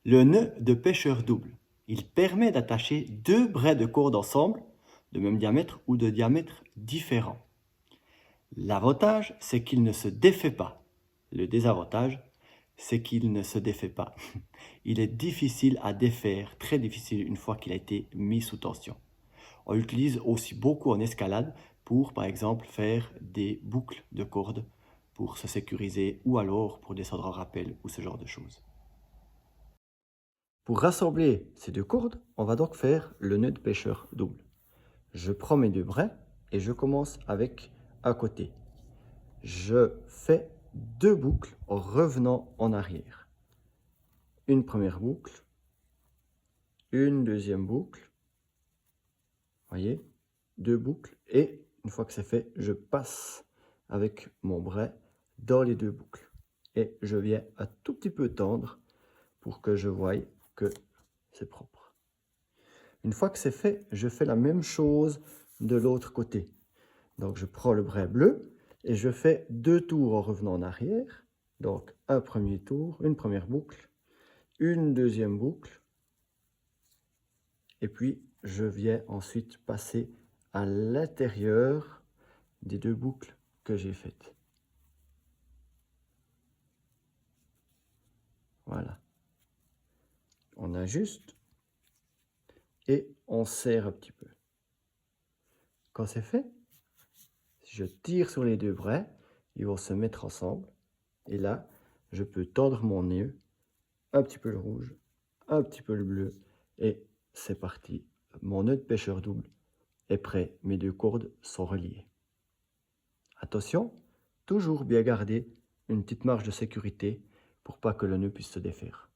Le nœud de pêcheur double. Il permet d'attacher deux braies de corde ensemble, de même diamètre ou de diamètre différent. L'avantage, c'est qu'il ne se défait pas. Le désavantage, c'est qu'il ne se défait pas. Il est difficile à défaire, très difficile une fois qu'il a été mis sous tension. On l'utilise aussi beaucoup en escalade pour, par exemple, faire des boucles de cordes pour se sécuriser ou alors pour descendre en rappel ou ce genre de choses. Pour rassembler ces deux cordes, on va donc faire le nœud de pêcheur double. Je prends mes deux braies et je commence avec un côté. Je fais deux boucles en revenant en arrière. Une première boucle, une deuxième boucle, voyez, deux boucles, et une fois que c'est fait, je passe avec mon brais dans les deux boucles. Et je viens un tout petit peu tendre pour que je voie que c'est propre. Une fois que c'est fait, je fais la même chose de l'autre côté. Donc je prends le brais bleu et je fais deux tours en revenant en arrière. Donc un premier tour, une première boucle, une deuxième boucle, et puis je viens ensuite passer à l'intérieur des deux boucles que j'ai faites. Voilà. On ajuste et on serre un petit peu. Quand c'est fait, si je tire sur les deux braies, ils vont se mettre ensemble. Et là, je peux tendre mon nœud, un petit peu le rouge, un petit peu le bleu, et c'est parti. Mon nœud de pêcheur double est prêt, mes deux cordes sont reliées. Attention, toujours bien garder une petite marge de sécurité pour pas que le nœud puisse se défaire.